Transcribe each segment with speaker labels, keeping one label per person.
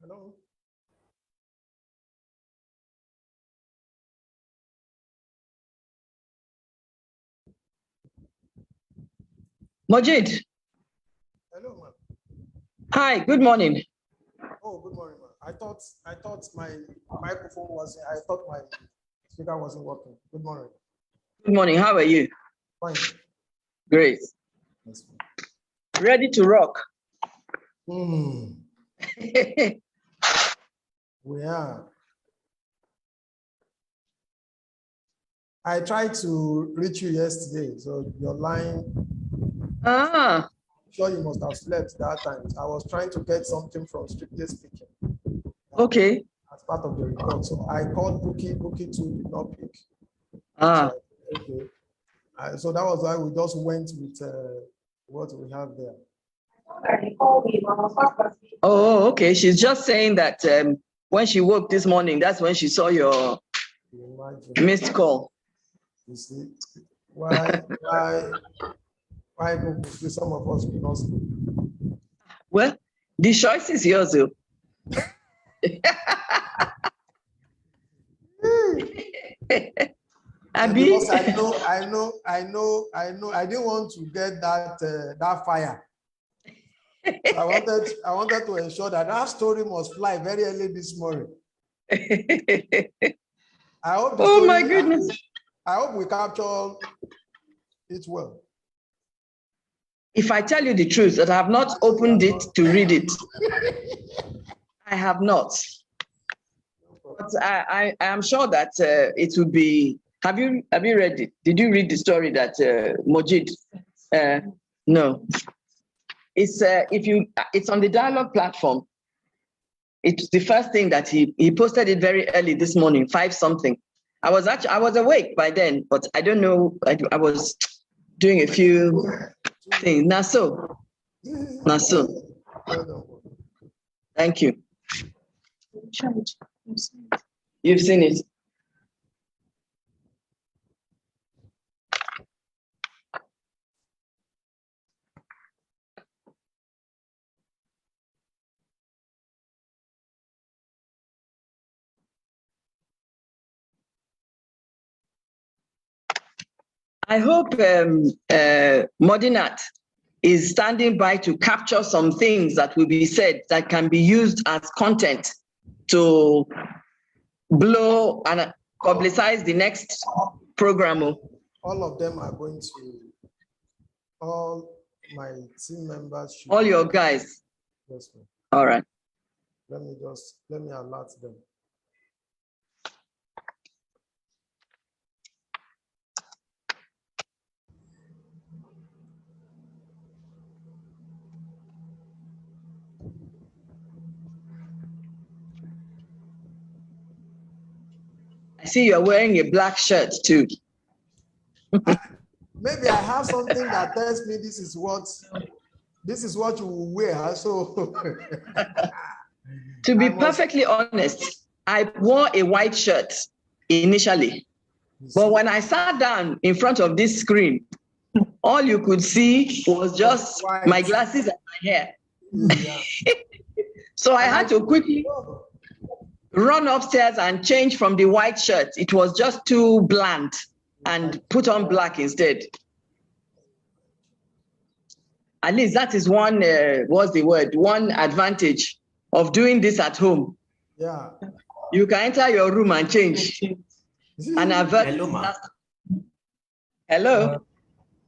Speaker 1: Hello.
Speaker 2: Mojid.
Speaker 1: Hello, ma'am.
Speaker 2: Hi, good morning.
Speaker 1: Oh, good morning, ma'am. I thought my microphone was. I thought my speaker wasn't working. Good morning.
Speaker 2: Good morning. How are you?
Speaker 1: Fine.
Speaker 2: Great.
Speaker 1: Yes,
Speaker 2: Ready to rock.
Speaker 1: ma'am. We are. I tried to reach you yesterday, so your line.
Speaker 2: Ah,
Speaker 1: I'm sure you must have slept that time. I was trying to get something from Strictly Speaking
Speaker 2: okay.
Speaker 1: as part of the report. So I called Bookie. Bookie too did not pick.
Speaker 2: Ah,
Speaker 1: So okay. So that was why we just went with what we have there.
Speaker 2: oh, okay. She's just saying that when she woke this morning, that's when she saw your
Speaker 1: Imagine.
Speaker 2: missed call.
Speaker 1: You see, why Bookie? Some of us could not sleep.
Speaker 2: Well, the choice is yours, though. Abi?
Speaker 1: Because I didn't want to get that fire. So I wanted to ensure that that story must fly very early this morning. I hope the
Speaker 2: Oh
Speaker 1: story,
Speaker 2: my goodness.
Speaker 1: I hope we capture it well.
Speaker 2: If I tell you the truth, that I have not opened it to read it. I have not. But I am sure that it will be. Have you read it? Did you read the story that Mojid? No. It's it's on the Dialogue platform. It's the first thing that he posted it very early this morning, 5 something. I was awake by then, but I don't know. I was doing a few things. Naso. Thank you. You've seen it. I hope Modinat is standing by to capture some things that will be said that can be used as content to blow and publicize the next program.
Speaker 1: All of them are going to, all my team members should.
Speaker 2: All your guys.
Speaker 1: Yes, ma'am.
Speaker 2: All right.
Speaker 1: Let me alert them.
Speaker 2: I see you're wearing a black shirt too.
Speaker 1: Maybe I have something that tells me this is what you will wear. So
Speaker 2: To be perfectly honest, I wore a white shirt initially. But when I sat down in front of this screen, all you could see was just my glasses and my hair.
Speaker 1: Yeah.
Speaker 2: So I had to quickly run upstairs and change from the white shirt. It was just too bland, and put on black instead. At least that is one, what's the word? One advantage of doing this at home.
Speaker 1: Yeah.
Speaker 2: You can enter your room and change and avert.
Speaker 3: Hello, ma.
Speaker 2: Hello.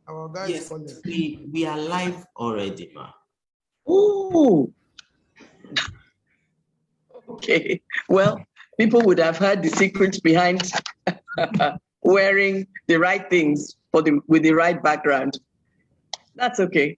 Speaker 1: Our guys
Speaker 3: Yes, we are live already, ma.
Speaker 2: Ooh. Okay. Well, people would have heard the secrets behind wearing the right things with the right background. That's okay.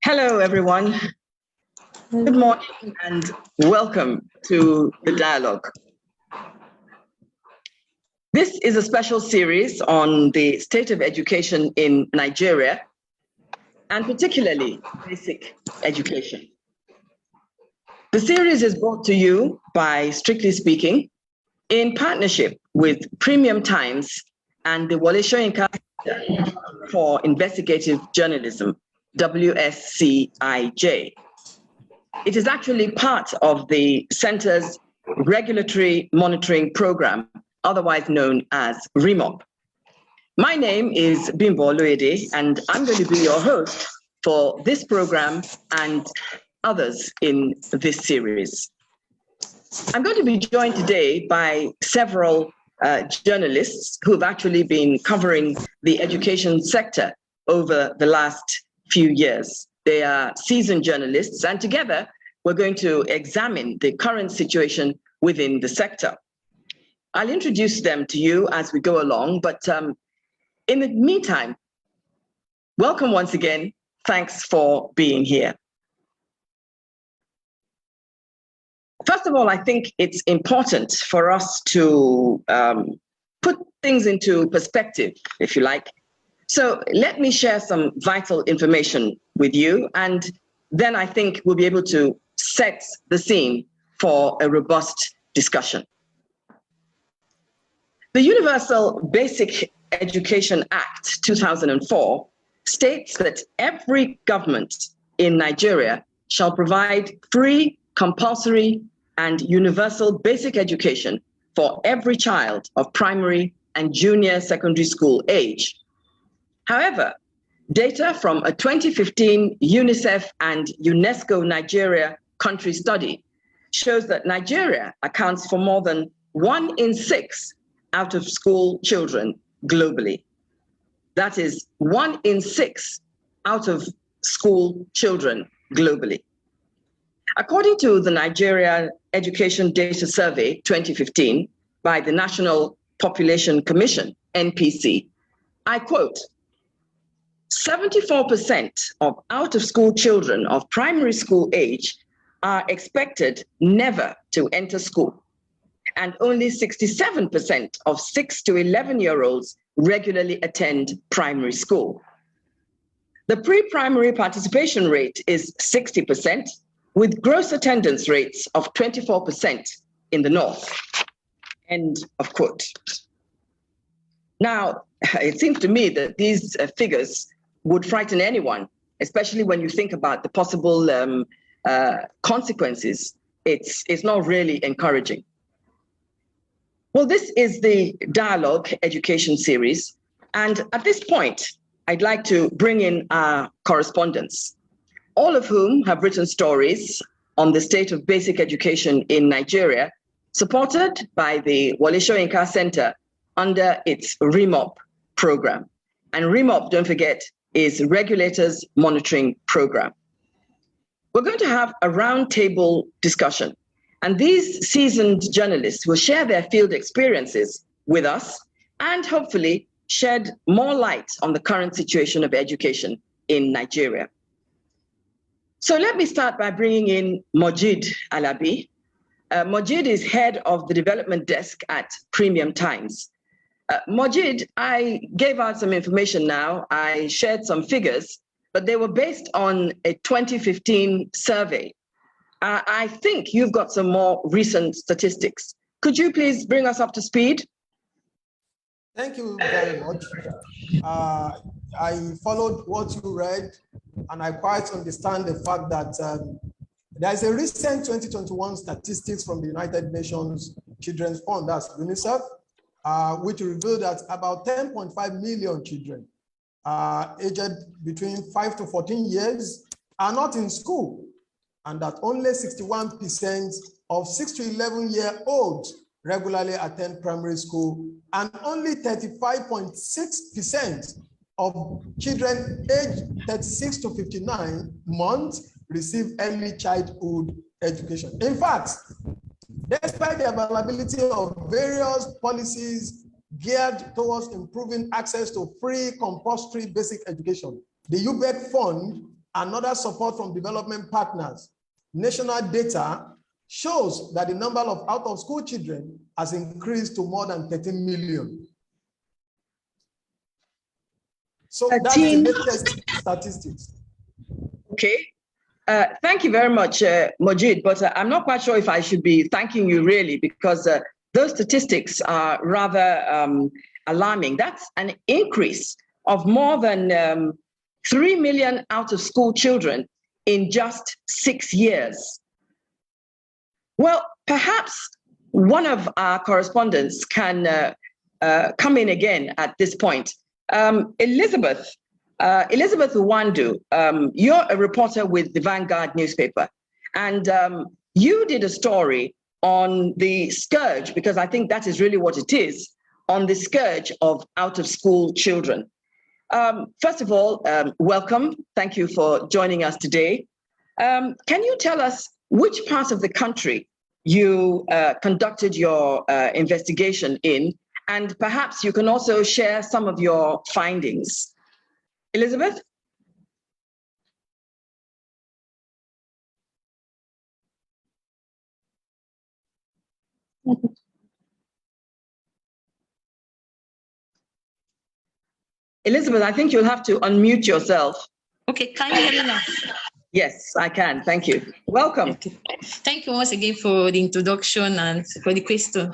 Speaker 2: Hello, everyone. Good morning and welcome to the Dialogue. This is a special series on the state of education in Nigeria, and particularly basic education. The series is brought to you by Strictly Speaking in partnership with Premium Times and the Wole Soyinka Center for Investigative Journalism, WSCIJ. It is actually part of the center's regulatory monitoring program, otherwise known as REMOP. My name is Bimbo Oluede, and I'm going to be your host for this program and others in this series. I'm going to be joined today by several journalists who've actually been covering the education sector over the last few years. They are seasoned journalists, and together we're going to examine the current situation within the sector. I'll introduce them to you as we go along, but in the meantime, welcome once again. Thanks for being here. First of all, I think it's important for us to put things into perspective, if you like. So let me share some vital information with you, and then I think we'll be able to set the scene for a robust discussion. The Universal Basic Education Act 2004 states that every government in Nigeria shall provide free, compulsory, and universal basic education for every child of primary and junior secondary school age. However, data from a 2015 UNICEF and UNESCO Nigeria country study shows that Nigeria accounts for more than 1 in 6 out of school children globally. That is 1 in 6 out of school children globally. According to the Nigeria Education Data Survey 2015 by the National Population Commission, NPC, I quote, 74% of out-of-school children of primary school age are expected never to enter school, and only 67% of 6 to 11-year-olds regularly attend primary school. The pre-primary participation rate is 60%, with gross attendance rates of 24% in the North. End of quote. Now, it seems to me that these figures would frighten anyone, especially when you think about the possible consequences. It's not really encouraging. Well, this is the Dialogue Education series. And at this point, I'd like to bring in our correspondents, all of whom have written stories on the state of basic education in Nigeria, supported by the Wole Soyinka Center under its REMOP program. And REMOP, don't forget, is Regulators Monitoring Program. We're going to have a roundtable discussion, and these seasoned journalists will share their field experiences with us and hopefully shed more light on the current situation of education in Nigeria. So let me start by bringing in Mojid Alabi. Mojid is head of the development desk at Premium Times. Mojid, I gave out some information now. I shared some figures, but they were based on a 2015 survey. I think you've got some more recent statistics. Could you please bring us up to speed?
Speaker 1: Thank you very much. I followed what you read, and I quite understand the fact that there's a recent 2021 statistics from the United Nations Children's Fund, that's UNICEF, which revealed that about 10.5 million children aged between 5 to 14 years are not in school, and that only 61% of 6 to 11-year-olds regularly attend primary school, and only 35.6% of children aged 36 to 59 months receive early childhood education. In fact, despite the availability of various policies geared towards improving access to free compulsory basic education, the UBEC fund and other support from development partners, national data shows that the number of out-of-school children has increased to more than 13 million. So that's the latest statistics.
Speaker 2: Okay. Thank you very much, Majid, but I'm not quite sure if I should be thanking you really, because those statistics are rather alarming. That's an increase of more than 3 million out-of-school children in just 6 years. Well, perhaps one of our correspondents can come in again at this point. Elizabeth Uwandu, you're a reporter with the Vanguard newspaper, and you did a story on the scourge, because I think that is really what it is, on the scourge of out-of-school children. First of all, welcome. Thank you for joining us today. Can you tell us which part of the country you conducted your investigation in? And perhaps you can also share some of your findings. Elizabeth? Elizabeth, I think you'll have to unmute yourself.
Speaker 4: Okay, can you hear me now?
Speaker 2: Yes, I can. Thank you. Welcome.
Speaker 4: Okay. Thank you once again for the introduction and for the question.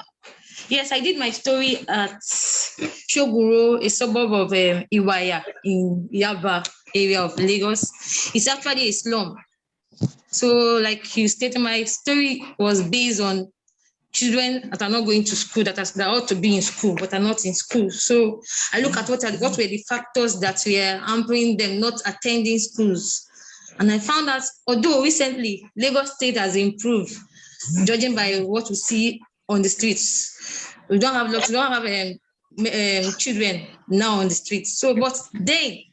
Speaker 4: Yes, I did my story at Shoguro, a suburb of Iwaya in Yaba area of Lagos. It's actually a slum. So like you stated, my story was based on children that are not going to school, that ought to be in school, but are not in school. So I look at what were the factors that were hampering them not attending schools. And I found that although recently Lagos State has improved, judging by what we see on the streets, we don't have children now on the streets. So, but then,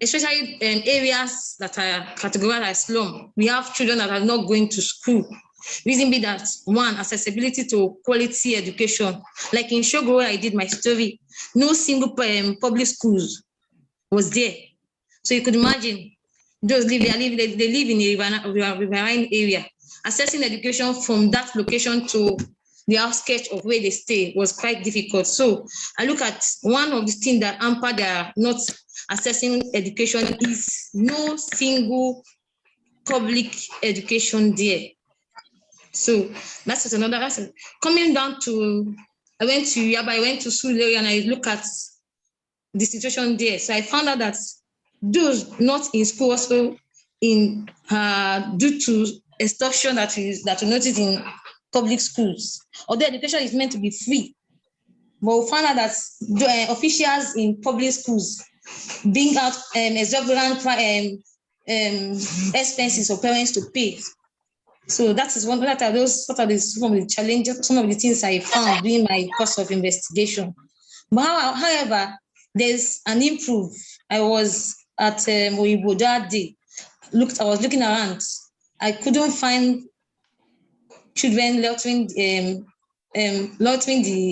Speaker 4: especially areas that are categorized as slum, we have children that are not going to school. Reason be that, one, accessibility to quality education. Like in Shogo, where I did my story, no single public schools was there. So you could imagine those they live in a riverine area. Accessing education from that location to the outskirts of where they stay was quite difficult. So I look at one of the things that hamper their not accessing education is no single public education there. So that's another reason. Coming down to, I went to Yaba, I went to Sule, and I look at the situation there. So I found out that those not in school also in due to extortion that we notice in public schools. Although education is meant to be free, but we found out that officials in public schools bring out exorbitant expenses for parents to pay. So that is some of the challenges, some of the things I found during my course of investigation. But however, there's an improve. I was at Oyibo that day. I was looking around. I couldn't find children loitering the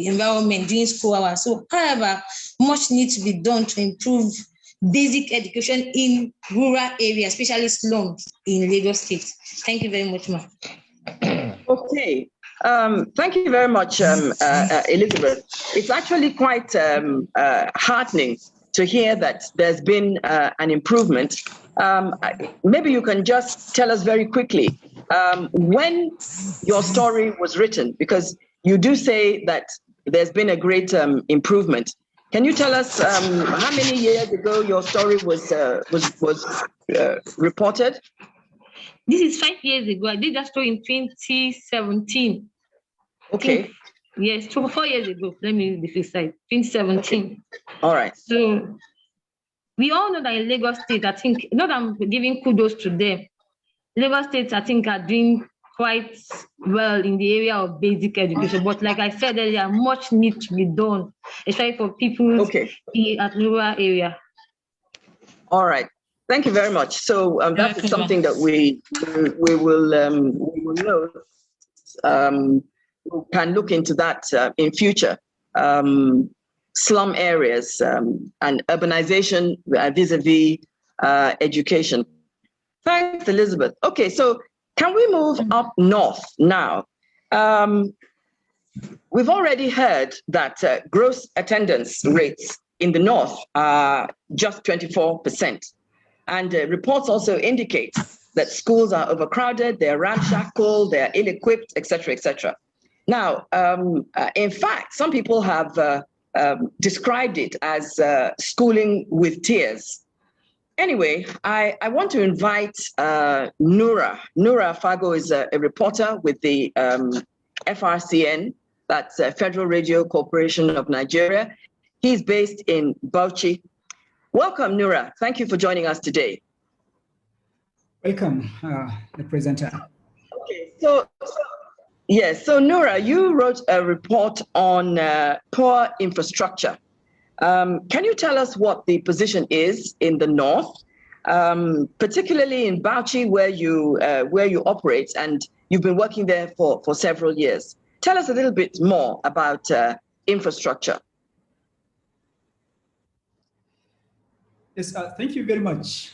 Speaker 4: environment during school hours. So, however, much needs to be done to improve basic education in rural areas, especially slums in Lagos State. Thank you very much, ma'am.
Speaker 2: Okay. Thank you very much, Elizabeth. It's actually quite heartening to hear that there's been an improvement. Maybe you can just tell us very quickly when your story was written, because you do say that there's been a great improvement. Can you tell us how many years ago your story was reported?
Speaker 4: This is 5 years ago. I did that story in 2017.
Speaker 2: Okay.
Speaker 4: Yes, 4 years ago. Let me be precise. 2017.
Speaker 2: Okay. All right.
Speaker 4: So we all know that in Lagos State, I think, not that I'm giving kudos to them. Lagos State, I think, are doing quite well in the area of basic education. But like I said earlier, much needs to be done, especially for people at rural area. All
Speaker 2: right. Thank you very much. So that is something that we will know. We can look into that in future. Slum areas and urbanization vis-a-vis education. Thanks, Elizabeth. Okay, so can we move up north now? We've already heard that gross attendance rates in the north are just 24%. And reports also indicate that schools are overcrowded, they're ramshackle, they're ill-equipped, etc., etc. Now, in fact, some people have described it as schooling with tears. Anyway, I want to invite Nura. Nura Fago is a reporter with the FRCN, that's Federal Radio Corporation of Nigeria. He's based in Bauchi. Welcome, Nura. Thank you for joining us today.
Speaker 5: Welcome, the presenter.
Speaker 2: Okay, so Nura, you wrote a report on poor infrastructure. Can you tell us what the position is in the north, particularly in Bauchi, where you operate, and you've been working there for several years? Tell us a little bit more about infrastructure.
Speaker 5: Yes, thank you very much.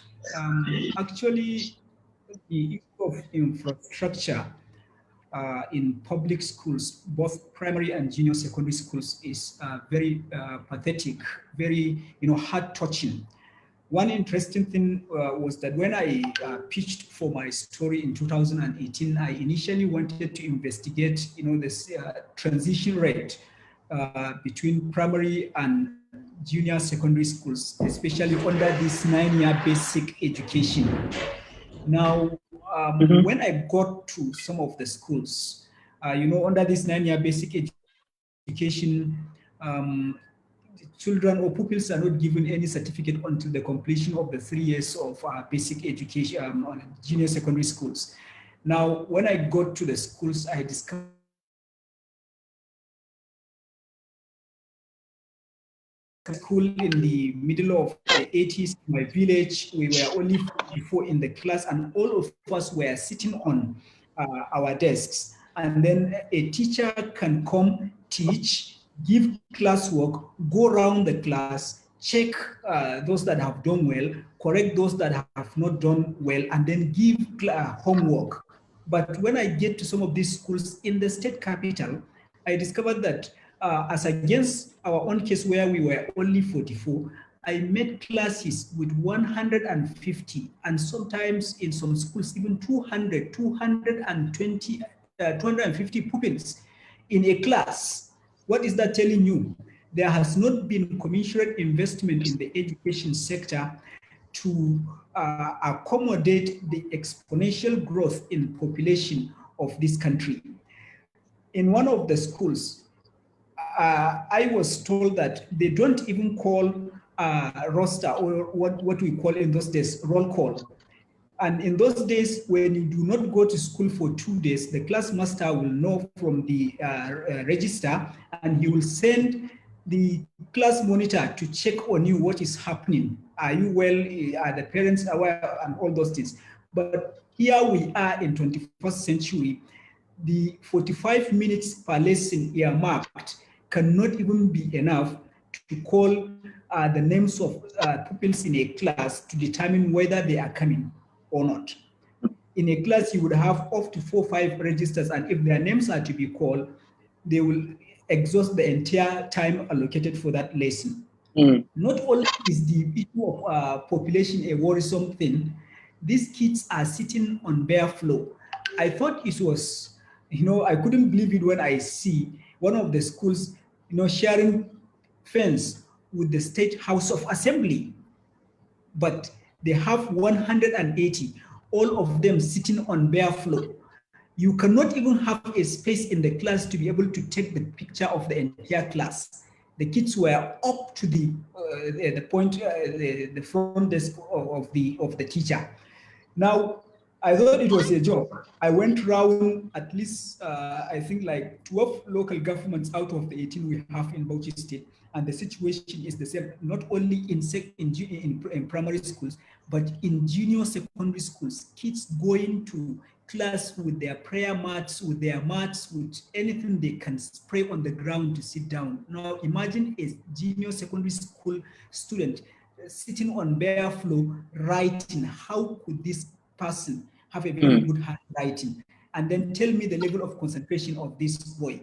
Speaker 5: Actually, the issue of infrastructure in public schools, both primary and junior secondary schools, is very pathetic, very heart-touching. One interesting thing was that when I pitched for my story in 2018, I initially wanted to investigate, this transition rate between primary and junior secondary schools, especially under this 9-year basic education. Now, when I got to some of the schools, under this 9-year basic education, children or pupils are not given any certificate until the completion of the 3 years of basic education on junior secondary schools. Now, when I got to the schools, I discovered school in the middle of the 80s in my village. We were only 44 in the class, and all of us were sitting on our desks. And then a teacher can come, teach, give classwork, go around the class, check those that have done well, correct those that have not done well, and then give homework. But when I get to some of these schools in the state capital, I discovered that as against our own case where we were only 44, I met classes with 150, and sometimes in some schools even 200, 220, 250 pupils in a class. What is that telling you? There has not been commensurate investment in the education sector to accommodate the exponential growth in population of this country. In one of the schools, I was told that they don't even call roster, or what we call in those days, roll call. And in those days, when you do not go to school for 2 days, the class master will know from the register, and he will send the class monitor to check on you what is happening. Are you well? Are the parents aware? And all those things. But here we are in 21st century. The 45 minutes per lesson earmarked cannot even be enough to call the names of pupils in a class to determine whether they are coming or not. In a class, you would have up to 4 or 5 registers, and if their names are to be called, they will exhaust the entire time allocated for that lesson. Not only is the issue of population a worrisome thing, these kids are sitting on bare floor. I thought it was, I couldn't believe it when I see one of the schools, sharing fence with the State House of Assembly, but they have 180, all of them sitting on bare floor. You cannot even have a space in the class to be able to take the picture of the entire class. The kids were up to the point, the front desk of the teacher. Now, I thought it was a joke. I went around at least, I think like 12 local governments out of the 18 we have in Bauchi State, and the situation is the same, not only in primary schools, but in junior secondary schools. Kids going to class with their prayer mats, with their mats, with anything they can spray on the ground to sit down. Now imagine a junior secondary school student sitting on bare floor writing. How could this person have a very good handwriting, and then tell me the level of concentration of this boy.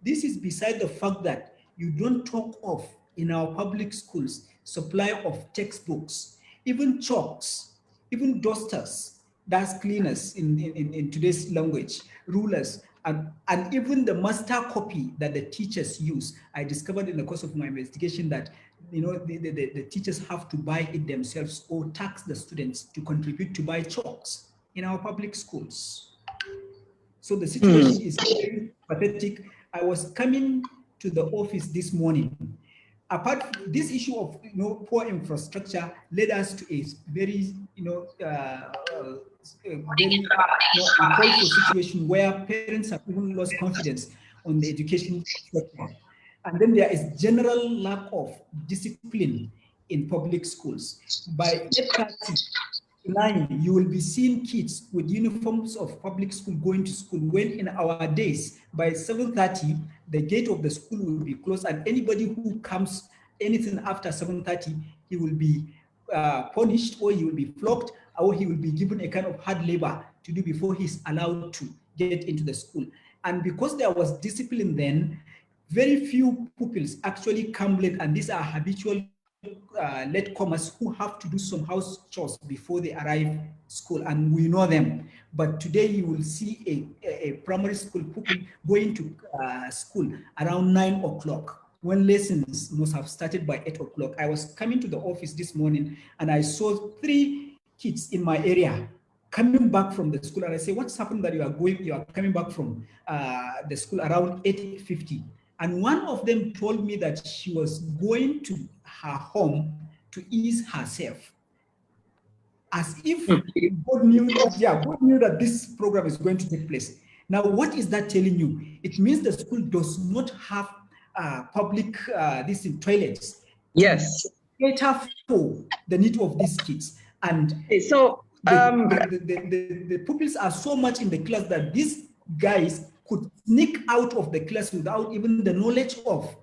Speaker 5: This is beside the fact that you don't talk of, in our public schools, supply of textbooks, even chalks, even dusters, that's cleaners in today's language, rulers, and even the master copy that the teachers use. I discovered in the course of my investigation that the teachers have to buy it themselves or tax the students to contribute to buy chalks in our public schools. So the situation is very pathetic. I was coming to the office this morning. Apart from this issue of poor infrastructure led us to a very very unhelpful situation where parents have even lost confidence on the education sector. And then there is general lack of discipline in public schools. By 8:30, you will be seeing kids with uniforms of public school going to school, when in our days, by 7:30, the gate of the school will be closed, and anybody who comes anything after 7:30, he will be punished, or he will be flogged, or he will be given a kind of hard labor to do before he's allowed to get into the school. And because there was discipline then, very few pupils actually come late, and these are habitual latecomers who have to do some house chores before they arrive school, and we know them. But today you will see a primary school pupil going to school around 9 o'clock, when lessons must have started by 8 o'clock. I was coming to the office this morning and I saw 3 kids in my area coming back from the school, and I say, what's happened that you are coming back from the school around 8:50? And one of them told me that she was going to her home to ease herself, as if God knew that this program is going to take place. Now, what is that telling you? It means the school does not have public toilets.
Speaker 2: Yes.
Speaker 5: Cater for the need of these kids. And
Speaker 2: so
Speaker 5: the pupils are so much in the class that these guys could sneak out of the class without even the knowledge of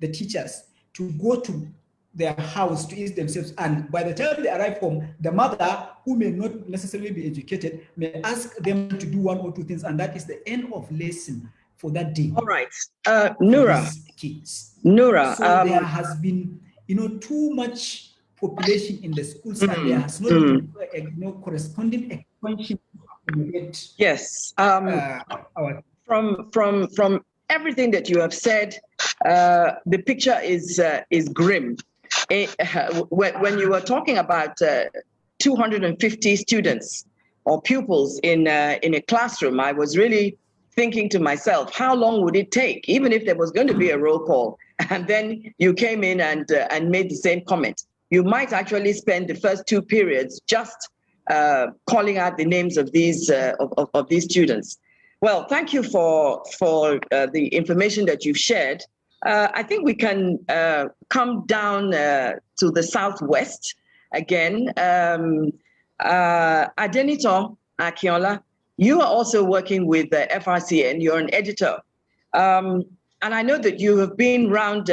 Speaker 5: the teachers, to go to their house to ease themselves. And by the time they arrive home, the mother, who may not necessarily be educated, may ask them to do 1 or 2 things, and that is the end of lesson for that day.
Speaker 2: All right, Nura.
Speaker 5: Kids.
Speaker 2: Nura.
Speaker 5: So there has been, too much population in the schools, and there has not been corresponding expansion.
Speaker 2: Yes. From everything that you have said, the picture is grim. When you were talking about 250 students or pupils in a classroom, I was really thinking to myself, how long would it take, even if there was going to be a roll call, and then you came in and made the same comment? You might actually spend the first 2 periods just calling out the names of these students. Well, thank you for the information that you've shared. I think we can come down to the southwest again. Adenito Akinola, you are also working with the FRC, and you're an editor. And I know that you have been around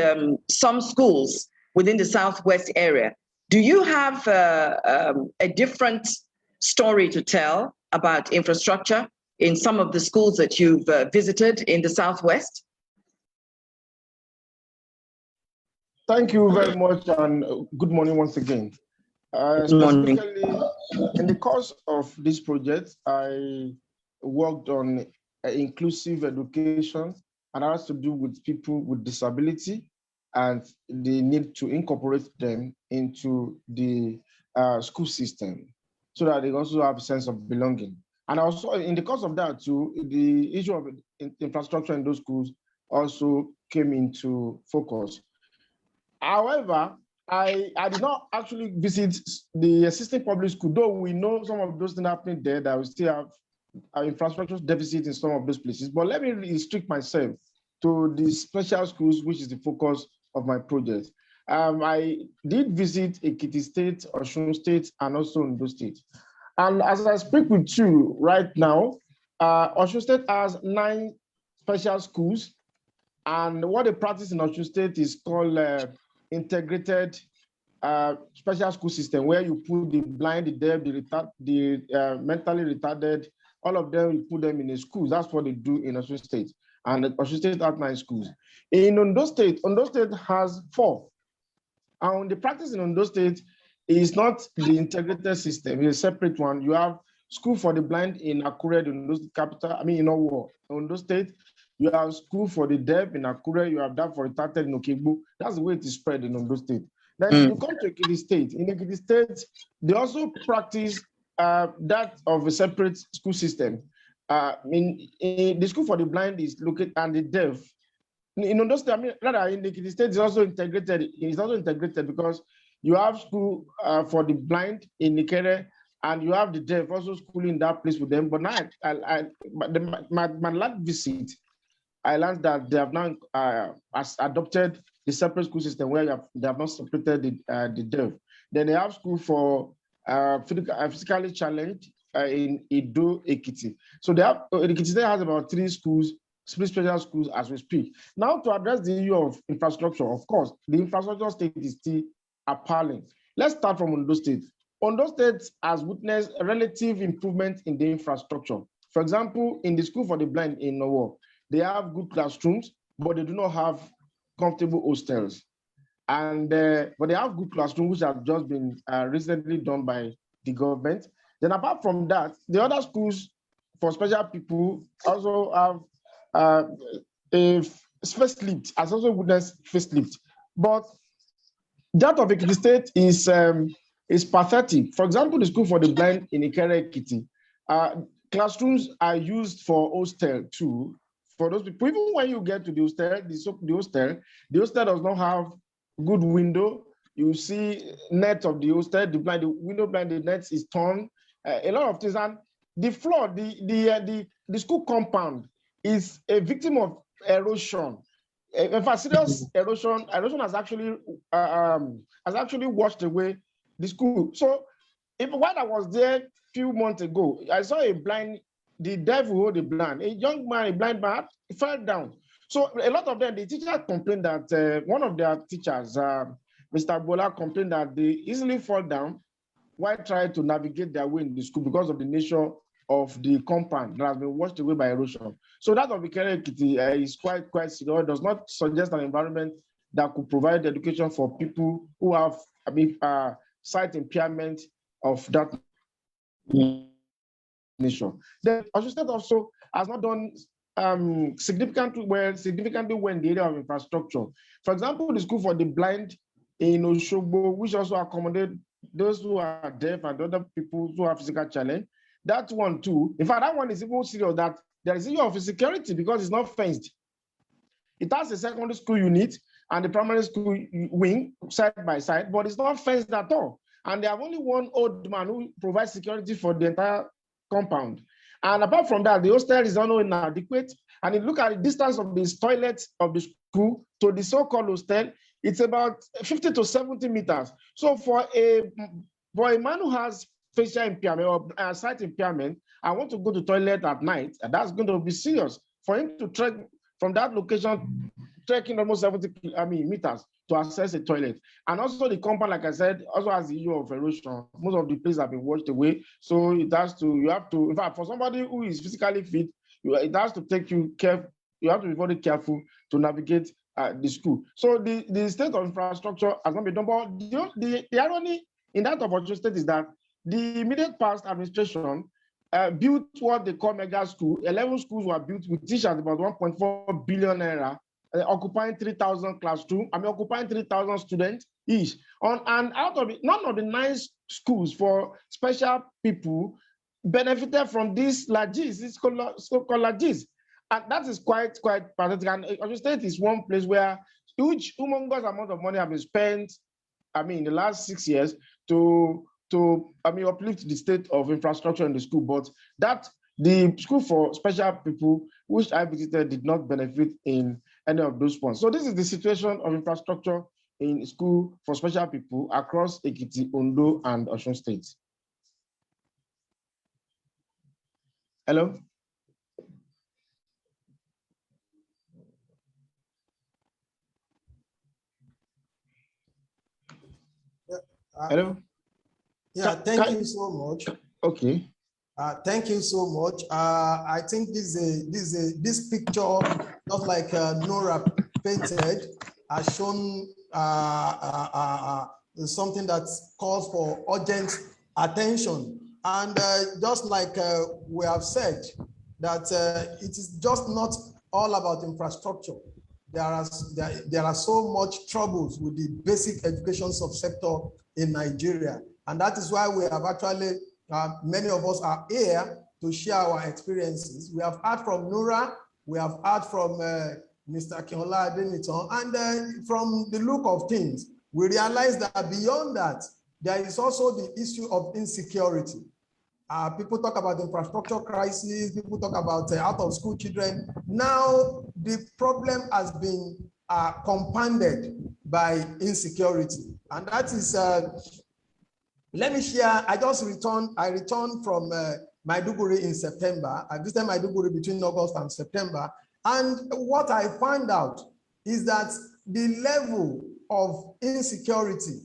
Speaker 2: some schools within the southwest area. Do you have a different story to tell about infrastructure in some of the schools that you've visited in the southwest?
Speaker 6: Thank you very much, and good morning once again. Specifically, in the course of this project, I worked on inclusive education, and that has to do with people with disability and the need to incorporate them into the school system so that they also have a sense of belonging. And also, in the course of that too, the issue of infrastructure in those schools also came into focus. However, I did not actually visit the existing public school, though we know some of those things happening there, that we still have infrastructure deficit in some of those places. But let me restrict myself to the special schools, which is the focus of my project. I did visit Ekiti State, Osun State, and also Ondo State. And as I speak with you right now, Osun State has 9 special schools. And what they practice in Osun State is called integrated special school system where you put the blind, the deaf, the mentally retarded, all of them, you put them in the schools. That's what they do in Osun State. And Osun State has 9 schools. In Ondo State has 4. And the practice in Ondo State is not the integrated system, it's a separate one. You have school for the blind in Akure, the Ondo State capital, in Ondo State. You have school for the deaf in Akure, you have that for retarded in Okigbo. That's the way it is spread in Ondo State. Then you come to Ekiti State. In Ekiti State, they also practice that of a separate school system. In the school for the blind is located, and the deaf. In Ondo State, rather in Ekiti State is also integrated. It's also integrated because you have school for the blind in Nikere, and you have the deaf also school in that place with them. But now, my last visit, I learned that they have now adopted the separate school system where they have not separated the deaf. Then they have school for physically challenged in Edo Ekiti. So they have Ekiti State has about 3 schools, 3 special schools as we speak. Now, to address the issue of infrastructure, of course, the infrastructure state is still appalling. Let's start from Ondo State. Ondo State has witnessed a relative improvement in the infrastructure. For example, in the school for the blind in Nowo, they have good classrooms, but they do not have comfortable hostels. And but they have good classrooms which have just been recently done by the government. Then apart from that, the other schools for special people also have a facelift, has also witnessed facelift. But that of Ekiti State is pathetic. For example, the school for the blind in Ikere Ekiti, classrooms are used for hostel too. For those people, even when you get to the hostel, the hostel does not have good window. You see net of the hostel, the window blind, the net is torn. A lot of things, and the floor, the school compound is a victim of erosion. In fact, serious erosion has actually washed away the school. So, while I was there a few months ago, I saw the deaf who hold the blind, a young man, a blind man, fell down. So a lot of them, the teachers complained that one of their teachers, Mr. Bola, complained that they easily fall down while trying to navigate their way in the school because of the nature of the compound that has been washed away by erosion. So that of Ikere Ekiti is quite severe. It does not suggest an environment that could provide education for people who have sight impairment of that nation. The Osun State also has not done significantly well in the area of infrastructure. For example, the school for the blind in Osogbo, which also accommodate those who are deaf and other people who have physical challenge. That one too. In fact, that one is even serious that there is issue of security because it's not fenced. It has a secondary school unit and the primary school wing side by side, but it's not fenced at all. And they have only one old man who provides security for the entire compound. And apart from that, the hostel is not inadequate. And if you look at the distance of this toilet of the school to the so-called hostel, it's about 50 to 70 meters. So for a man who has facial impairment or sight impairment, I want to go to the toilet at night, and that's going to be serious for him to trek from that location, trekking almost 70 meters to access a toilet. And also the compound, like I said, also has the issue of erosion. Most of the places have been washed away. So you have to, in fact, for somebody who is physically fit, it has to take you careful. You have to be very careful to navigate the school. So the state of infrastructure has not been done. But the irony in that Osun State is that the immediate past administration built what they call mega school. 11 schools were built with teachers about 1.4 billion naira, occupying 3,000 classrooms. Occupying 3,000 students each. And out of it, none of the 9 schools for special people benefited from these lagis, these so-called lagis. And that is quite pathetic. And Osun State is one place where huge, humongous amount of money have been spent, in the last 6 years to uplift the state of infrastructure in the school. But that the school for special people, which I visited, did not benefit in any of those funds. So this is the situation of infrastructure in school for special people across Ekiti, Ondo, and Osun State. Hello? Hello?
Speaker 1: Yeah, thank you so much.
Speaker 6: Okay.
Speaker 1: Thank you so much. I think this picture, just like Nora painted, has shown something that calls for urgent attention. And just like we have said, that it is just not all about infrastructure. There are so much troubles with the basic education subsector in Nigeria. And that is why we have actually, many of us are here to share our experiences. We have heard from Nura, we have heard from Mr. Kinola Adeniton, and from the look of things, we realize that beyond that, there is also the issue of insecurity. People talk about the infrastructure crisis, people talk about out of school children. Now, the problem has been compounded by insecurity. And that is, let me share, I returned from Maiduguri in September. I visited Maiduguri between August and September. And what I found out is that the level of insecurity,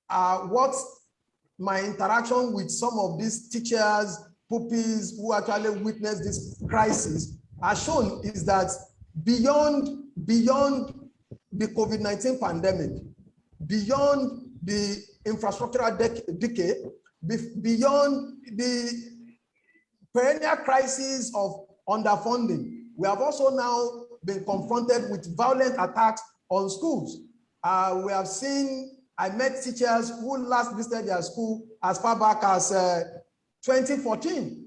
Speaker 1: what my interaction with some of these teachers, pupils who actually witnessed this crisis has shown is that beyond the COVID-19 pandemic, beyond the infrastructural decay, beyond the perennial crisis of underfunding, we have also now been confronted with violent attacks on schools. We have seen, I met teachers who last visited their school as far back as 2014.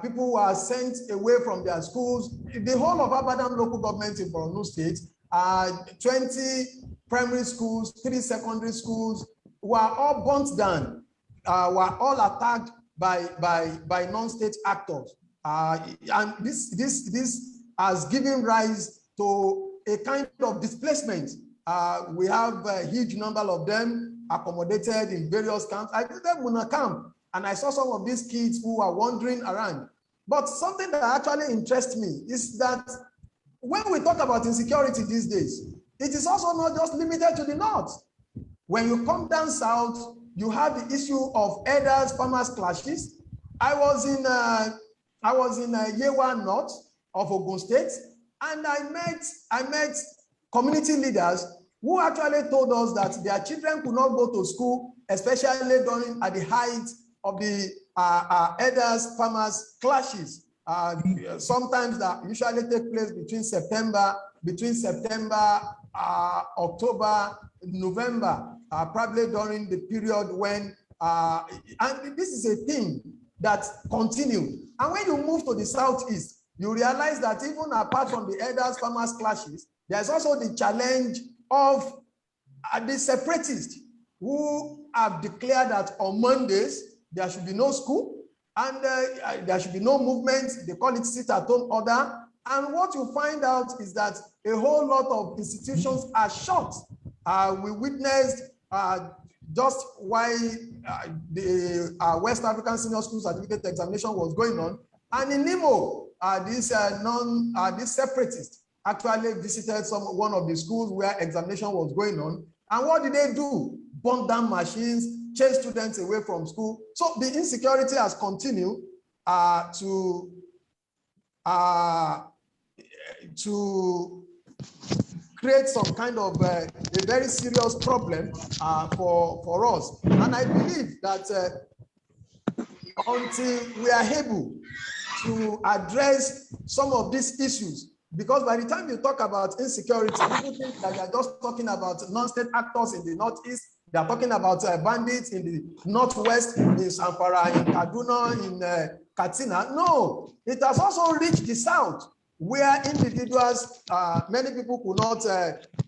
Speaker 1: People who are sent away from their schools. The whole of Abadam local government in Borno State, 20 primary schools, 3 secondary schools were all burnt down, were all attacked by non-state actors. And this has given rise to a kind of displacement. We have a huge number of them accommodated in various camps. I visited Muna camp and I saw some of these kids who are wandering around. But something that actually interests me is that when we talk about insecurity these days, it is also not just limited to the north. When you come down south, you have the issue of elders-farmers clashes. I was in Yewa North of Ogun State, and I met community leaders who actually told us that their children could not go to school, especially at the height of the elders-farmers clashes. Sometimes that usually take place between September, October, November, probably during the period when, and this is a thing that continued. And when you move to the southeast, you realize that even apart from the elders-farmers clashes, there's also the challenge of the separatists who have declared that on Mondays, there should be no school and there should be no movement. They call it sit-at-home order. And what you find out is that a whole lot of institutions are shut. We witnessed just while the West African Senior School Certificate examination was going on. And in Imo, these separatists actually visited one of the schools where examination was going on. And what did they do? Burn down machines, chase students away from school. So the insecurity has continued to create some kind of a very serious problem for us. And I believe that until we are able to address some of these issues, because by the time you talk about insecurity, people think that they're just talking about non-state actors in the northeast. They're talking about bandits in the northwest, in Zamfara, in Kaduna, in Katsina. No, it has also reached the south, where individuals, many people could not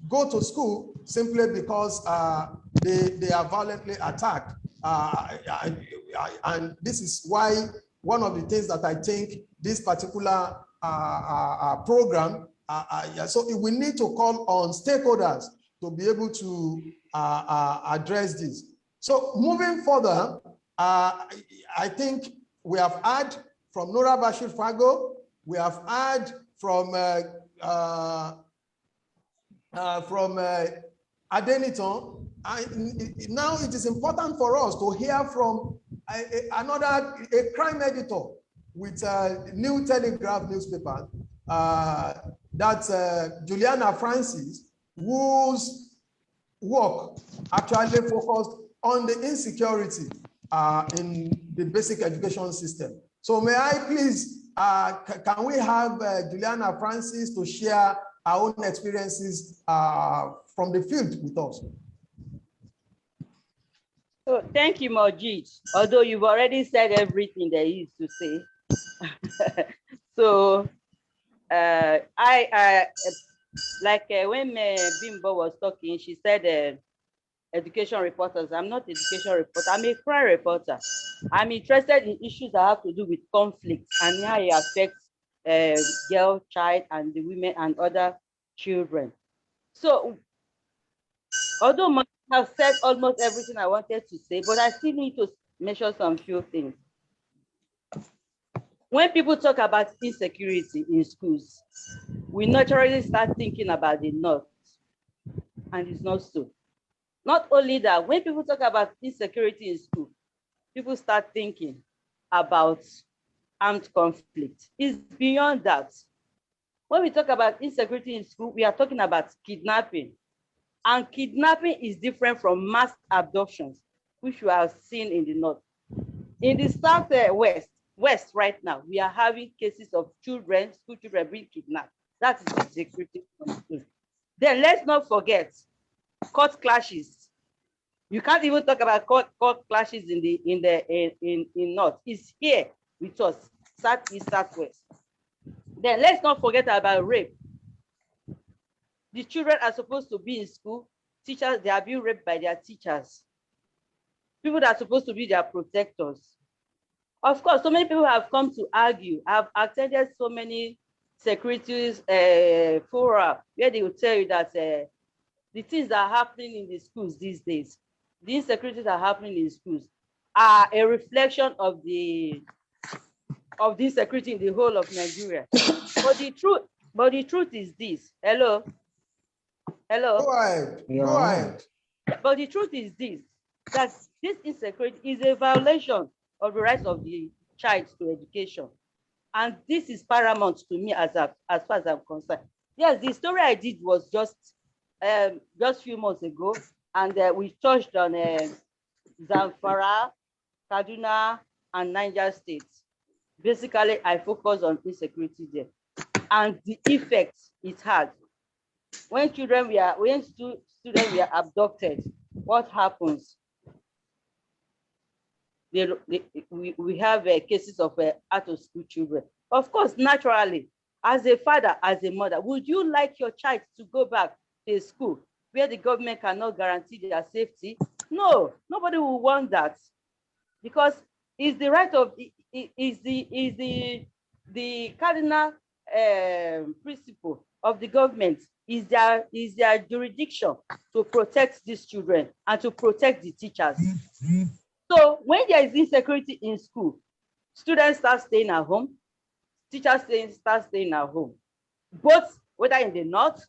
Speaker 1: go to school simply because they are violently attacked. And this is why one of the things that I think this particular program, so we need to call on stakeholders to be able to address this. So moving further, I think we have heard from Nora Bashir Fago, we have heard from Adeniton, now it is important for us to hear from a crime editor with New Telegraph newspaper, that's Juliana Francis, whose work actually focused on the insecurity in the basic education system. So may I please, can we have Juliana Francis to share our own experiences from the field with us?
Speaker 7: So thank you, Majid. Although you've already said everything there is to say. So when Bimbo was talking, she said education reporters. I'm not education reporter. I'm a crime reporter. I'm interested in issues that have to do with conflict and how it affects girl, child, and the women and other children. So although I have said almost everything I wanted to say, but I still need to mention some few things. When people talk about insecurity in schools, we naturally start thinking about the North, and it's not so. Not only that, when people talk about insecurity in school, people start thinking about armed conflict. It's beyond that. When we talk about insecurity in school, we are talking about kidnapping. And kidnapping is different from mass abductions, which we have seen in the North. In the West right now, we are having cases of children, school children being kidnapped. That is insecurity. Then let's not forget court clashes. You can't even talk about court clashes in North. It's here with us, Southeast, Southwest. Then let's not forget about rape. The children are supposed to be in school. Teachers, they are being raped by their teachers. People that are supposed to be their protectors. Of course, so many people have come to argue. I've attended so many securities fora where they will tell you that the things that are happening in the schools these days, the insecurities that are happening in schools are a reflection of the insecurity in the whole of Nigeria. But the truth is this. Hello?
Speaker 1: Go ahead.
Speaker 6: Yeah.
Speaker 1: Go ahead.
Speaker 7: But the truth is this, that this insecurity is a violation of the rights of the child to education. And this is paramount to me as far as I'm concerned. Yes, the story I did was just a few months ago, and we touched on Zamfara, Kaduna, and Niger states. Basically, I focus on insecurity there and the effects it had. When students were abducted, what happens? We have cases of out-of-school children. Of course, naturally, as a father, as a mother, would you like your child to go back to a school where the government cannot guarantee their safety? No, nobody will want that, because it's the right of the cardinal principle of the government is their jurisdiction to protect these children and to protect the teachers. So when there is insecurity in school, students start staying at home, teachers start staying at home. Both, whether in the North,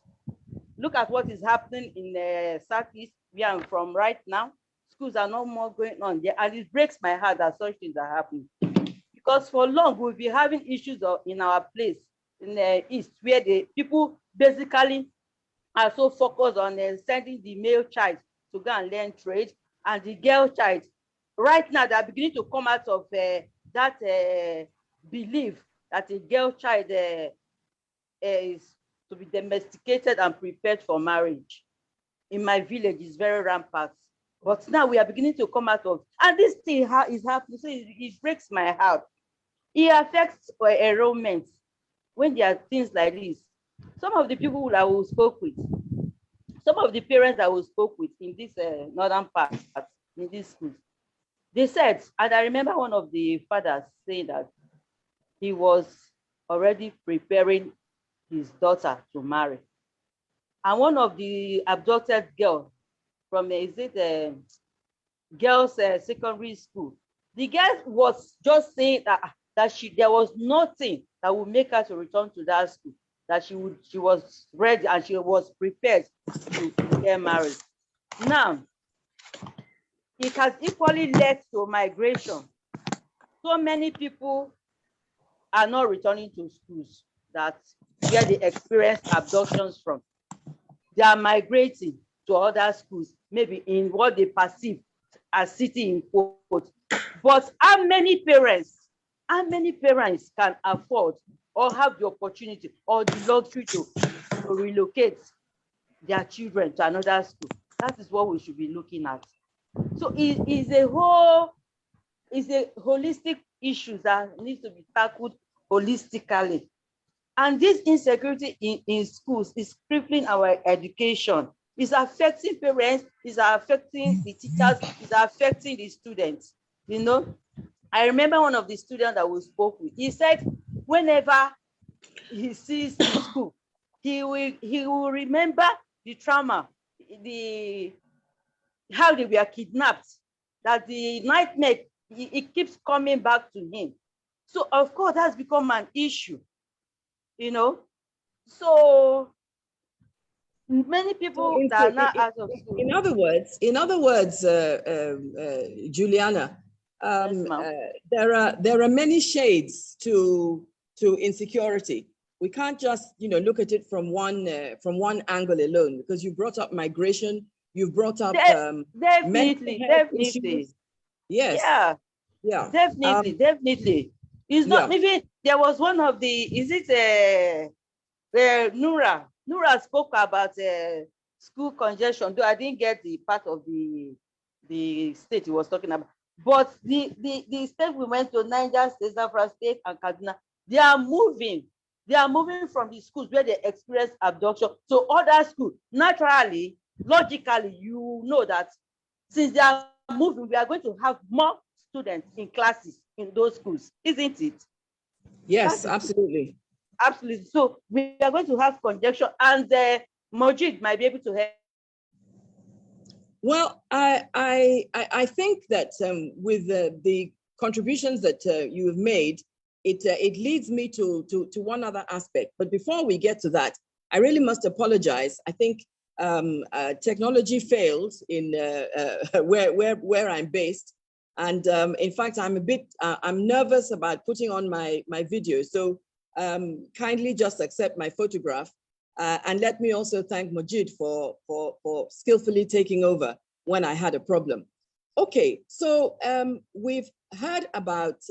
Speaker 7: look at what is happening in the Southeast, where I'm from right now. Schools are no more going on there, and it breaks my heart that such things are happening. Because for long, we'll be having issues in our place in the East, where the people basically are so focused on sending the male child to go and learn trade, and the girl child, right now, they're beginning to come out of that belief that a girl child is to be domesticated and prepared for marriage. In my village, it's very rampant. But now we are beginning to come out of, and this thing is happening, so it breaks my heart. It affects enrollment when there are things like this. Some of the people that we spoke with, some of the parents that we spoke with in this northern part, in these schools, they said, and I remember one of the fathers saying that he was already preparing his daughter to marry. And one of the abducted girls from, girls' secondary school, the girl was just saying that there was nothing that would make her to return to that school, that she was ready and she was prepared to get married. Now, it has equally led to migration. So many people are not returning to schools that where they experience abductions from. They are migrating to other schools, maybe in what they perceive as city in quotes. But how many parents can afford or have the opportunity or the luxury to relocate their children to another school? That is what we should be looking at. So it's a holistic issue that needs to be tackled holistically. And this insecurity in schools is crippling our education. It's affecting parents, it's affecting the teachers, it's affecting the students. You know, I remember one of the students that we spoke with, he said whenever he sees the school, he will remember the trauma, how they were kidnapped, that the nightmare, it keeps coming back to him. So of course that's become an issue, you know. So many people
Speaker 2: So
Speaker 7: that are now out of school.
Speaker 2: in other words, Juliana,
Speaker 7: Yes, ma'am.
Speaker 2: there are many shades to insecurity. We can't just look at it from one angle alone, because you brought up migration, you brought up
Speaker 7: Definitely.
Speaker 2: issues. Yes.
Speaker 7: Yeah. Definitely. It's not even. There was one of the. Is it Nura? Nura spoke about school congestion. Though I didn't get the part of the state he was talking about. But the state we went to, Niger State, Zamfara State, and Kaduna, they are moving. They are moving from the schools where they experience abduction to other schools. Naturally, logically, you know that since they are moving, we are going to have more students in classes in those schools, isn't it?
Speaker 2: Yes, absolutely.
Speaker 7: Absolutely. So we are going to have conjunction, and Mojid might be able to help.
Speaker 2: Well, I think that with the contributions that you have made, it leads me to one other aspect. But before we get to that, I really must apologize. I think technology failed in where I'm based, and in fact, I'm nervous about putting on my video. So kindly just accept my photograph. And let me also thank Majid for skillfully taking over when I had a problem. Okay, so we've heard about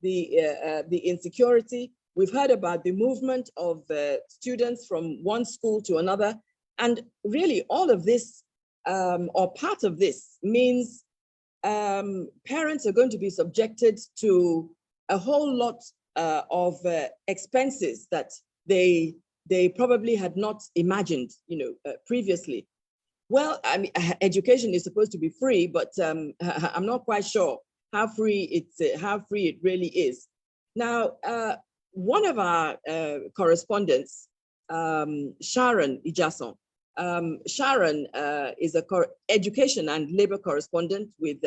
Speaker 2: the insecurity. We've heard about the movement of students from one school to another. And really all of this, or part of this, means parents are going to be subjected to a whole lot of expenses that they probably had not imagined, previously. Well, I mean, education is supposed to be free, but I'm not quite sure how free it really is. Now, one of our correspondents, Sharon Ijason. Sharon is a education and labor correspondent with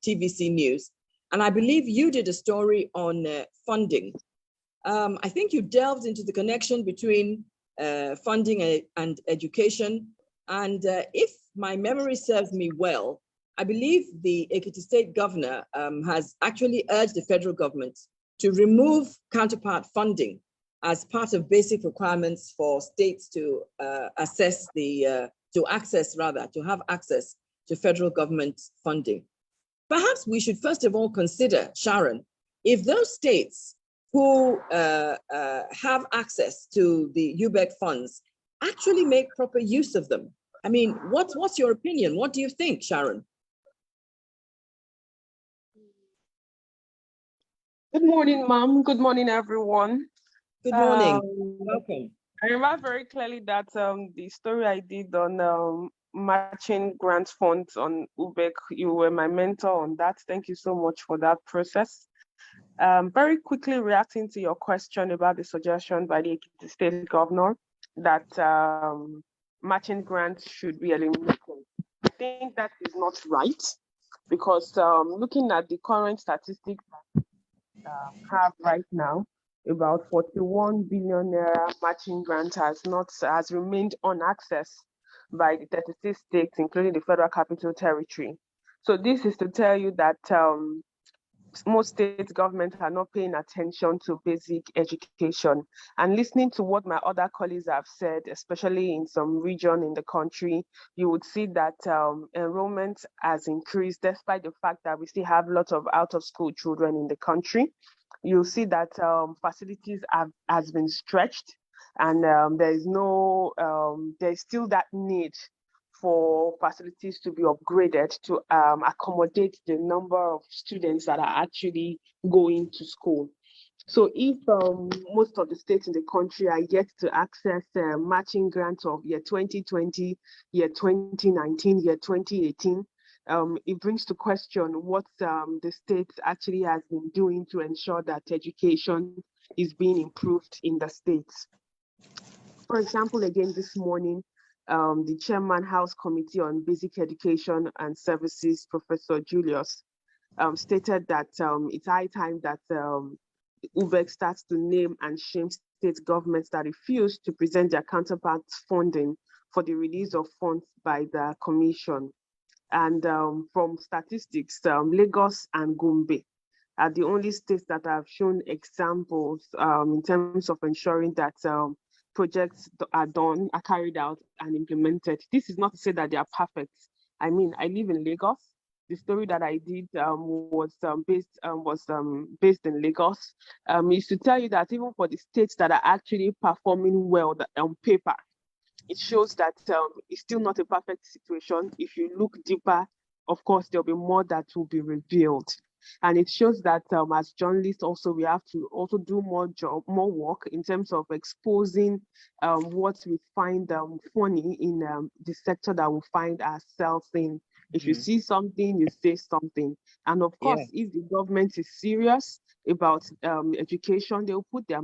Speaker 2: TVC News, and I believe you did a story on funding. I think you delved into the connection between funding and education. And if my memory serves me well, I believe the Ekiti State governor has actually urged the federal government to remove counterpart funding as part of basic requirements for states to have access to federal government funding. Perhaps we should first of all consider, Sharon, if those states who have access to the UBEC funds actually make proper use of them. I mean, what's your opinion? What do you think, Sharon?
Speaker 8: Good morning, Mom. Good morning, everyone.
Speaker 2: Good morning. Welcome.
Speaker 8: I remember very clearly that the story I did on matching grant funds on UBEC, you were my mentor on that. Thank you so much for that process. Very quickly reacting to your question about the suggestion by the Ekiti State governor that matching grants should be eliminated. I think that is not right, because looking at the current statistics that have right now, about 41 billion naira matching grant has remained unaccessed by the 36 states, including the Federal Capital Territory. So this is to tell you that most state governments are not paying attention to basic education. And listening to what my other colleagues have said, especially in some region in the country, you would see that enrollment has increased despite the fact that we still have lots of out-of-school children in the country. You'll see that facilities has been stretched, and there's still that need for facilities to be upgraded to accommodate the number of students that are actually going to school. So if most of the states in the country are yet to access matching grants of year 2020, year 2019, year 2018, it brings to question what the state actually has been doing to ensure that education is being improved in the states. For example, again this morning, the Chairman House Committee on Basic Education and Services, Professor Julius, stated that it's high time that UBEC starts to name and shame state governments that refuse to present their counterparts funding for the release of funds by the Commission. And from statistics, Lagos and Gombe are the only states that have shown examples in terms of ensuring that projects are carried out and implemented. This is not to say that they are perfect. I mean, I live in Lagos. The story that I did was based in Lagos. Is to tell you that even for the states that are actually performing well on paper, it shows that it's still not a perfect situation. If you look deeper, of course, there'll be more that will be revealed. And it shows that as journalists also, we have to also do more work in terms of exposing what we find funny in the sector that we find ourselves in. If you see something, you say something. And of course, if the government is serious about education, they'll put the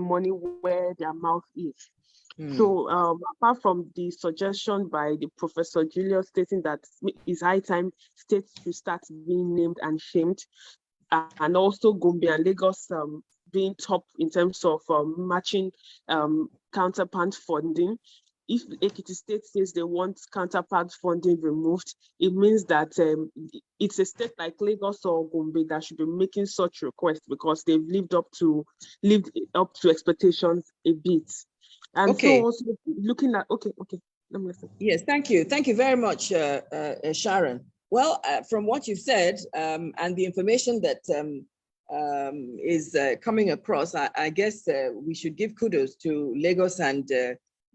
Speaker 8: money where their mouth is. So apart from the suggestion by the Professor Julius stating that it's high time states should start being named and shamed, and also Gombe and Lagos being top in terms of matching counterpart funding. If Ekiti State says they want counterpart funding removed, it means that it's a state like Lagos or Gombe that should be making such requests because they've lived up to expectations a bit. And so also looking at, okay, let me listen.
Speaker 2: Yes, thank you. Thank you very much, Sharon. Well, from what you've said and the information that is coming across, I guess we should give kudos to Lagos and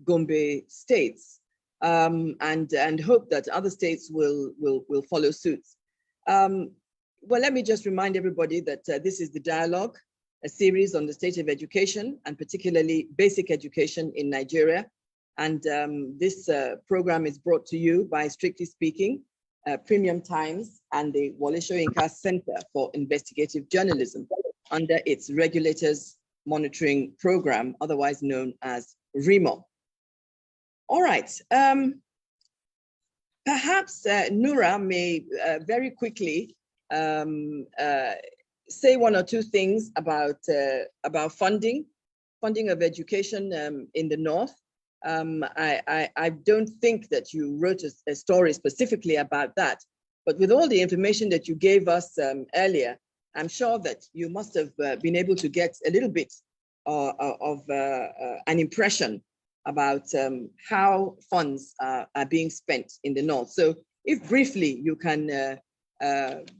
Speaker 2: Gombe states and hope that other states will follow suit. Well, let me just remind everybody that this is the Dialogue, a series on the state of education and particularly basic education in Nigeria. And this program is brought to you by Strictly Speaking, Premium Times and the Wole Soyinka Center for Investigative Journalism under its Regulators Monitoring Program, otherwise known as REMO. All right, perhaps Nura may very quickly say one or two things about funding of education in the North. I don't think that you wrote a story specifically about that, but with all the information that you gave us earlier, I'm sure that you must have been able to get a little bit of an impression about how funds are being spent in the North. So if briefly you can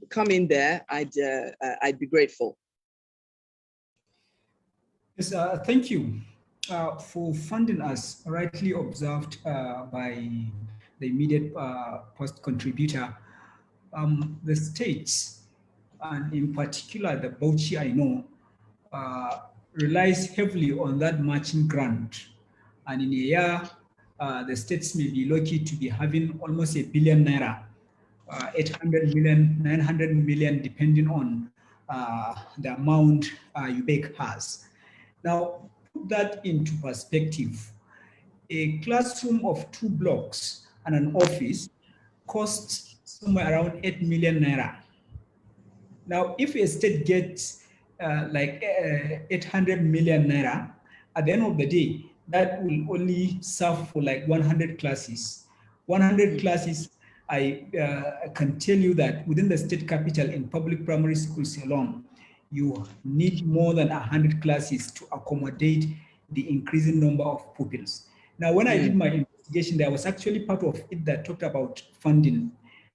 Speaker 2: come in there, I'd be grateful.
Speaker 5: Yes, thank you for funding us, rightly observed by the immediate post contributor. The states, and in particular the Bauchi I know, relies heavily on that matching grant. And in a year, the states may be lucky to be having almost ₦1 billion, 800 million, 900 million, depending on the amount UBEC has. Now, put that into perspective. A classroom of 2 blocks and an office costs somewhere around 8 million naira. Now, if a state gets like 800 million naira, at the end of the day, that will only serve for like 100 classes. 100 classes I can tell you that within the state capital in public primary schools alone, you need more than 100 classes to accommodate the increasing number of pupils. Now, when I did my investigation, there was actually part of it that talked about funding.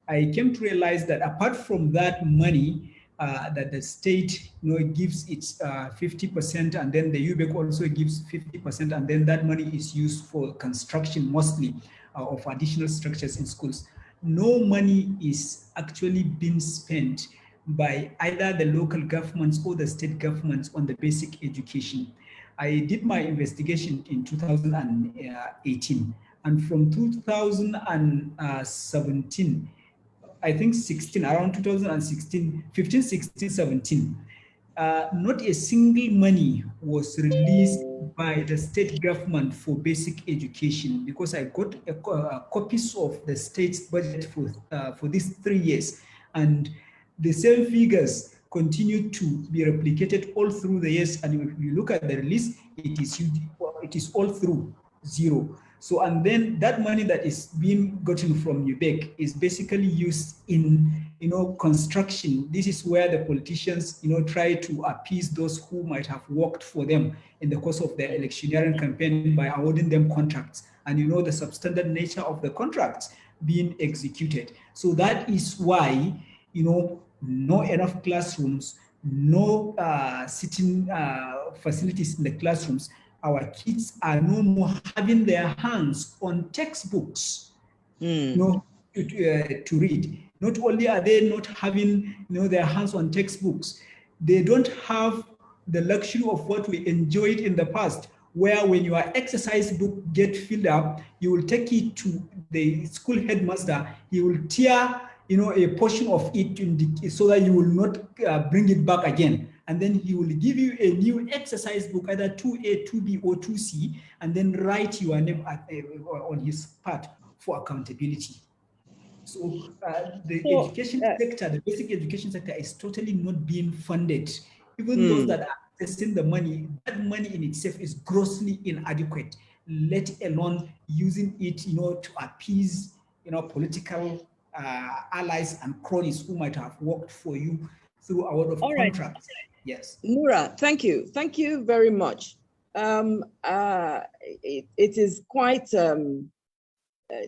Speaker 5: I came to realize that apart from that money that the state gives its 50%, and then the UBEC also gives 50%, and then that money is used for construction mostly of additional structures in schools. No money is actually being spent by either the local governments or the state governments on the basic education. I did my investigation in 2018, and from 2017, I think 16, around 2016, 15, 16, 17, not a single money was released by the state government for basic education, because I got copies of the state's budget for these 3 years, and the same figures continue to be replicated all through the years. And if you look at the release, it is all through zero. So, and then that money that is being gotten from UBEC is basically used in, construction. This is where the politicians, try to appease those who might have worked for them in the course of their electioneering campaign by awarding them contracts, and the substandard nature of the contracts being executed. So that is why, no enough classrooms, no sitting facilities in the classrooms. Our kids are no more having their hands on textbooks, to read. Not only are they not having, their hands on textbooks, they don't have the luxury of what we enjoyed in the past, where when your exercise book get filled up, you will take it to the school headmaster. He will tear, a portion of it so that you will not bring it back again. And then he will give you a new exercise book, either 2A, 2B, or 2C, and then write your name on his part for accountability. So the education sector, the basic education sector, is totally not being funded. Even those that are accessing the money, that money in itself is grossly inadequate, let alone using it, to appease, political allies and cronies who might have worked for you through a lot of contracts. Yes.
Speaker 2: Nura, thank you. Thank you very much. It is quite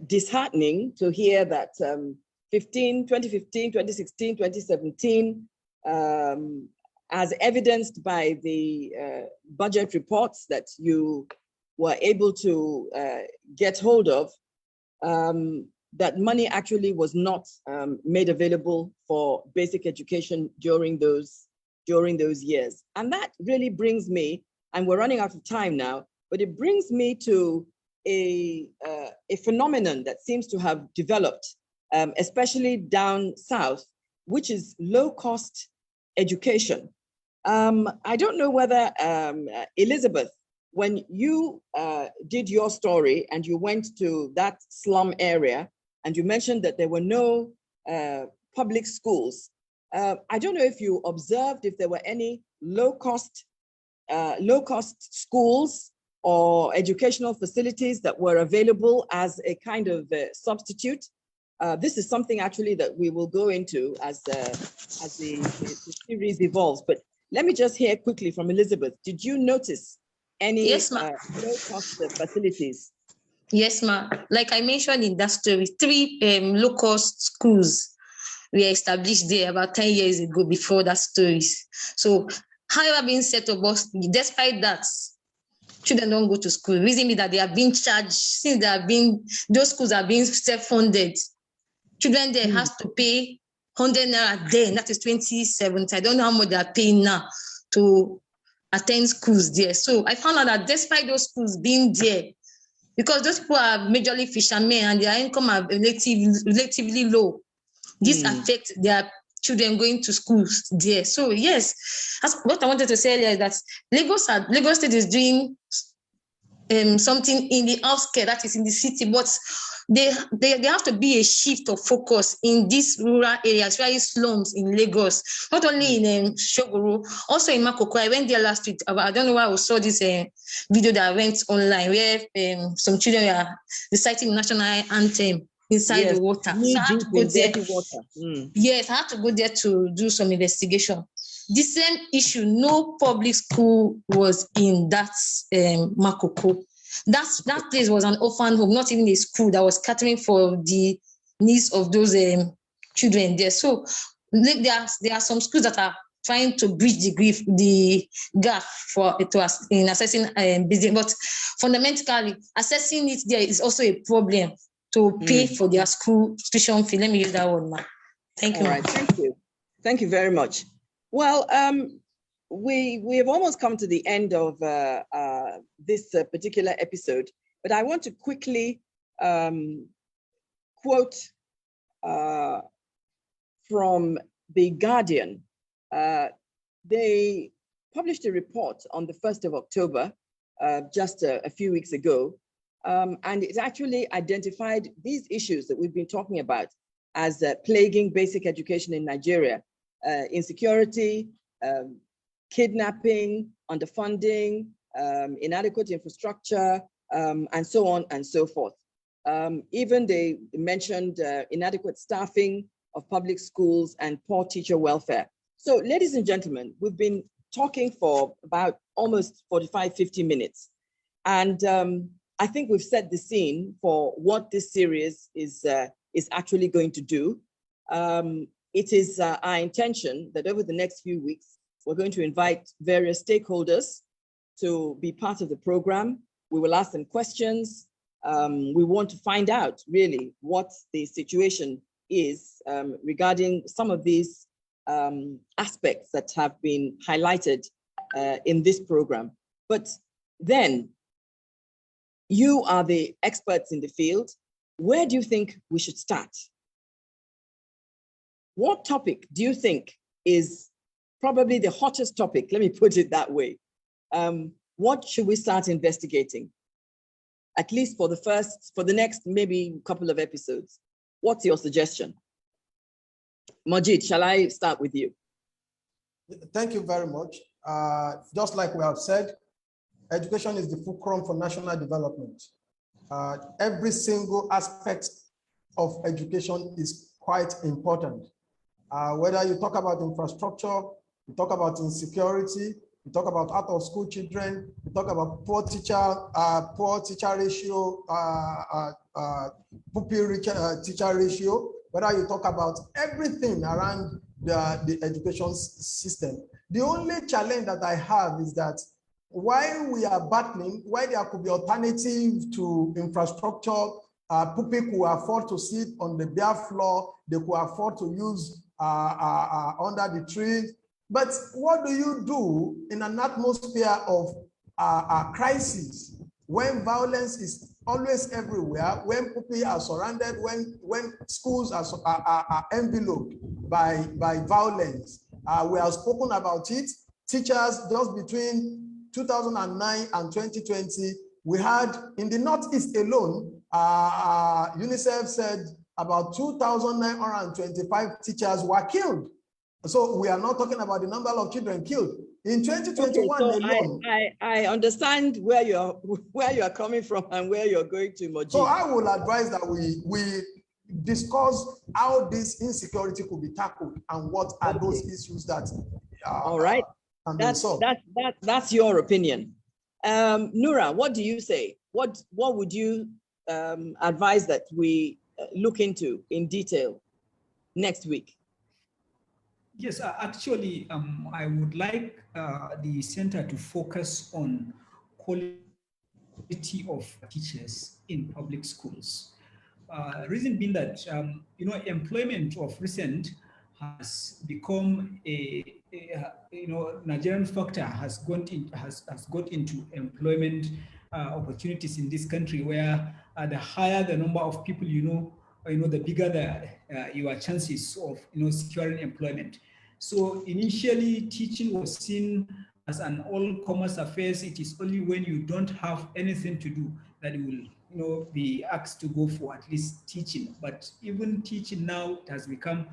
Speaker 2: disheartening to hear that 2015, 2016, 2017, as evidenced by the budget reports that you were able to get hold of, that money actually was not made available for basic education during those years. And that really brings me, and we're running out of time now, but it brings me to a phenomenon that seems to have developed, especially down south, which is low-cost education. I don't know whether, Elizabeth, when you did your story and you went to that slum area and you mentioned that there were no public schools, I don't know if you observed if there were any low-cost schools or educational facilities that were available as a kind of substitute. This is something actually that we will go into as the series evolves. But let me just hear quickly from Elizabeth. Did you notice any low-cost facilities?
Speaker 4: Yes, ma'am. Like I mentioned in that story, 3 low-cost schools were established there about 10 years ago before that story. So, however, being set up, but despite that, children don't go to school. Reason is that they are being charged, since those schools are being self-funded. Children there has to pay 100 naira then, that is 2070. I don't know how much they are paying now to attend schools there. So I found out that despite those schools being there, because those people are majorly fishermen and their income are relatively low, this affects their children going to schools there. So yes, that's what I wanted to say earlier, is that Lagos State is doing something in the outskirts, that is in the city, but there have to be a shift of focus in these rural areas, especially slums in Lagos, not only in Shogoro, also in Makoko. I went there last week. I don't know why I saw this video that went online where some children are reciting national anthem inside the water. So I had to go there.
Speaker 2: Water.
Speaker 4: Yes, I had to go there to do some investigation. The same issue, no public school was in that Makoko. That place was an orphan home, not even a school that was catering for the needs of those children there. So there are some schools that are trying to bridge the gap in assessing business, but fundamentally assessing it there is also a problem to pay for their school tuition fee. Let me use that word, ma. Thank you.
Speaker 2: All right, thank you very much. Well, we have almost come to the end of this particular episode, but I want to quickly quote from The Guardian. They published a report on the 1st of October, just a few weeks ago, and it actually identified these issues that we've been talking about as plaguing basic education in Nigeria: insecurity, kidnapping, underfunding, inadequate infrastructure, and so on and so forth. Even they mentioned inadequate staffing of public schools and poor teacher welfare. So, ladies and gentlemen, we've been talking for about almost 45, 50 minutes. And I think we've set the scene for what this series is actually going to do. It is our intention that over the next few weeks, we're going to invite various stakeholders to be part of the program. We will ask them questions. We want to find out really what the situation is regarding some of these aspects that have been highlighted in this program. But then, you are the experts in the field. Where do you think we should start? What topic do you think is probably the hottest topic? Let me put it that way. What should we start investigating? At least for the next maybe couple of episodes. What's your suggestion? Majid, shall I start with you?
Speaker 1: Thank you very much. Just like we have said, education is the fulcrum for national development. Every single aspect of education is quite important. Whether you talk about infrastructure, you talk about insecurity, you talk about out of school children, you talk about poor teacher ratio, pupil teacher ratio, whether you talk about everything around the education system. The only challenge that I have is that while we are battling, while there could be alternative to infrastructure, people could afford to sit on the bare floor, they could afford to use under the trees. But what do you do in an atmosphere of crisis, when violence is always everywhere, when people are surrounded, when schools are enveloped by violence? We have spoken about it. Teachers, just between 2009 and 2020, we had in the Northeast alone, UNICEF said about 2,925 teachers were killed. So we are not talking about the number of children killed. In 2021 alone.
Speaker 2: I understand where you're coming from and where you're going to, Majid.
Speaker 1: So I will advise that we discuss how this insecurity could be tackled and what are those issues that
Speaker 2: all right. That's your opinion. Nura, what do you say? What would you advise that we look into in detail next week?
Speaker 5: Yes, actually, I would like the center to focus on quality of teachers in public schools. Reason being that, employment of recent has become Nigerian factor has got into employment opportunities in this country, where the higher the number of people the bigger your chances of securing employment. So initially, teaching was seen as an all-commerce affair. It is only when you don't have anything to do that you will be asked to go for at least teaching. But even teaching now, it has become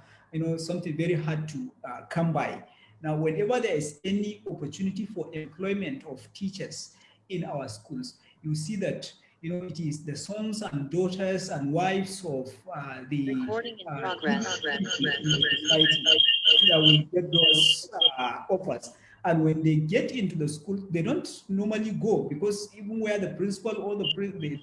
Speaker 5: something very hard to come by. Now, whenever there is any opportunity for employment of teachers in our schools, you see that it is the sons and daughters and wives of the society that will get those offers. And when they get into the school, they don't normally go, because even where the principal or the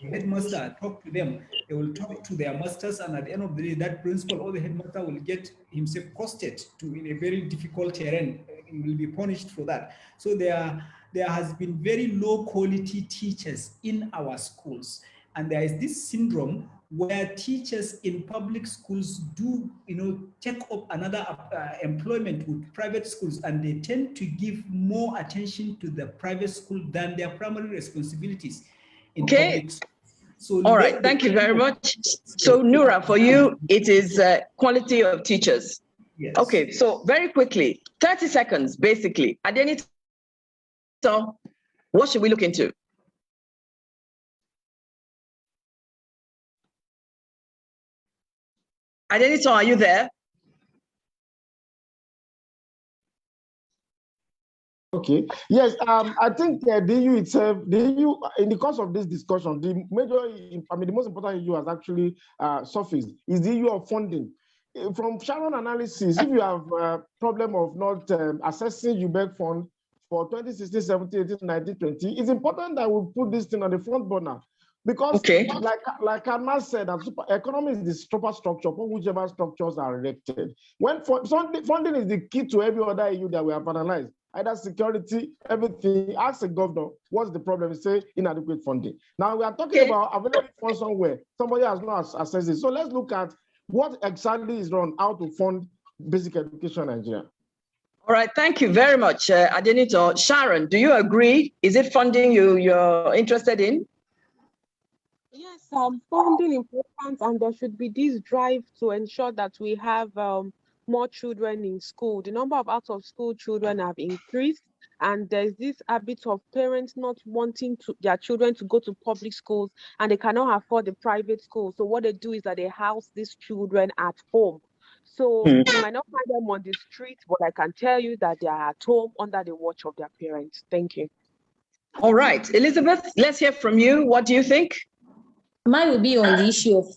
Speaker 5: headmaster talk to them, they will talk to their masters, and at the end of the day, that principal or the headmaster will get himself posted to in a very difficult terrain. He will be punished for that. So there has been very low quality teachers in our schools. And there is this syndrome where teachers in public schools do, take up another employment with private schools, and they tend to give more attention to the private school than their primary responsibilities in public schools. So
Speaker 2: all right, thank you very much. So Nura, for you, it is quality of teachers.
Speaker 5: Yes.
Speaker 2: Okay, so very quickly, 30 seconds, basically. Adenito, what should we look into? Adenito, are you there?
Speaker 6: Okay. Yes. I think the DU itself, in the course of this discussion, the most important issue has actually surfaced is the issue of funding. From Sharon analysis, if you have a problem of not assessing UBEC fund for 2016, 17, 18, 19, 20, it's important that we put this thing on the front burner. Because, like Anna said, economy is the super structure for whichever structures are erected. When funding is the key to every other issue that we have analyzed, either security, everything. Ask the governor, what's the problem? He say inadequate funding. Now we are talking about available funds somewhere. Somebody has not assessed it. So let's look at what exactly is wrong, how to fund basic education in Nigeria.
Speaker 2: All right, thank you very much, Adenito. Sharon, do you agree? Is it funding you're interested in?
Speaker 8: Yes, funding important, and there should be this drive to ensure that we have more children in school. The number of out-of-school children have increased, and there's this habit of parents not wanting their children to go to public schools, and they cannot afford the private schools. So what they do is that they house these children at home. So you might not find them on the street, but I can tell you that they are at home under the watch of their parents. Thank you.
Speaker 2: All right, Elizabeth, let's hear from you. What do you think?
Speaker 4: Mine will be on the issue of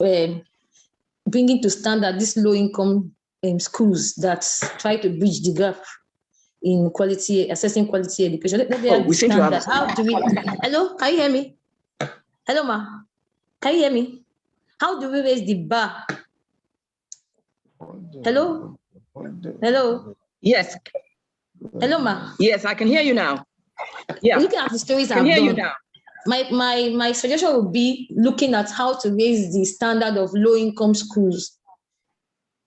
Speaker 4: bringing to standard these low-income schools that try to bridge the gap in quality, assessing quality education.
Speaker 2: We seem to have.
Speaker 4: How do we? Hello, can you hear me? Hello, ma. Can you hear me? How do we raise the bar? Hello. Hello.
Speaker 2: Yes.
Speaker 4: Hello, ma.
Speaker 2: Yes, I can hear you now. Yeah.
Speaker 4: Looking at the stories I've
Speaker 2: hear
Speaker 4: done,
Speaker 2: you now.
Speaker 4: My suggestion would be looking at how to raise the standard of low-income schools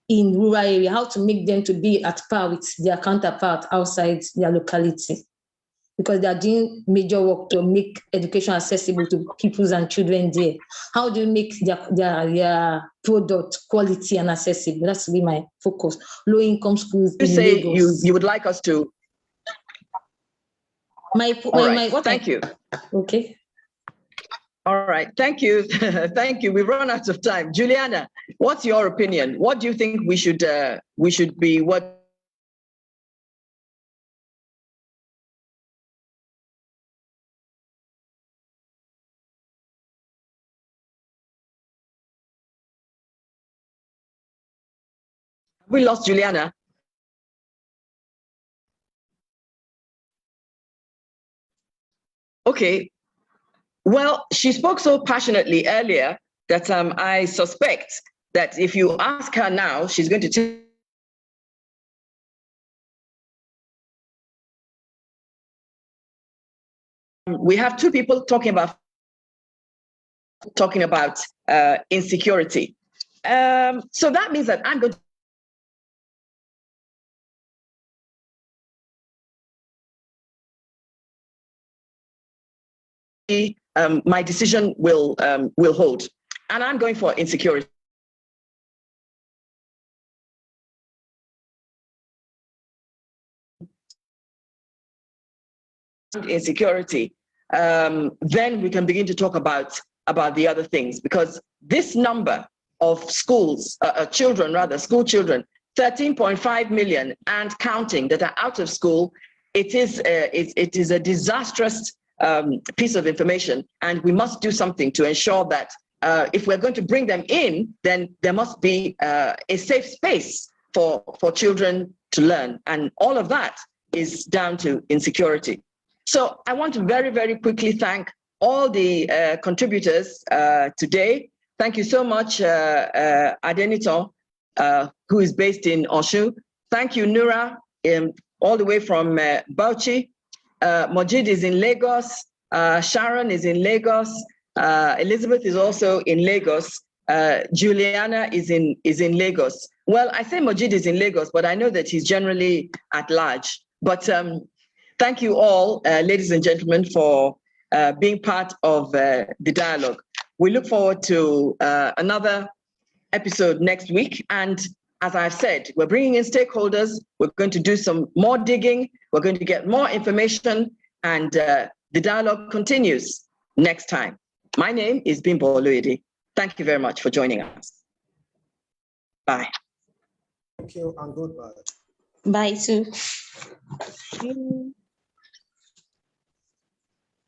Speaker 4: in rural area, how to make them to be at par with their counterpart outside their locality, because they are doing major work to make education accessible to pupils and children there. How do you make their product quality and accessible? That's to be my focus. Low-income schools.
Speaker 2: You say you would like us to.
Speaker 4: Thank
Speaker 2: you.
Speaker 4: Okay.
Speaker 2: All right, thank you. Thank you. We've run out of time. Juliana, what's your opinion? What do you think we should be We lost Juliana. Okay. Well, she spoke so passionately earlier that I suspect that if you ask her now, she's going to tell. We have two people talking about insecurity. So that means that I'm going to my decision will hold, and I'm going for insecurity. Insecurity, then we can begin to talk about the other things, because this number of schools, school children, 13.5 million and counting that are out of school, it is a disastrous piece of information, and we must do something to ensure that if we're going to bring them in, then there must be a safe space for children to learn. And all of that is down to insecurity. So I want to very, very quickly thank all the contributors today. Thank you so much, Adenito, who is based in Oshu. Thank you, Nura, all the way from Bauchi. Mojid is in Lagos. Sharon is in Lagos. Elizabeth is also in Lagos. Juliana is in Lagos. Well, I say Mojid is in Lagos, but I know that he's generally at large. But thank you all, ladies and gentlemen, for being part of the dialogue. We look forward to another episode next week. And as I've said, we're bringing in stakeholders. We're going to do some more digging. We're going to get more information, and the dialogue continues next time. My name is Bimbo Oluede. Thank you very much for joining us. Bye.
Speaker 1: Thank you and goodbye.
Speaker 4: Bye too.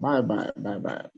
Speaker 6: Bye.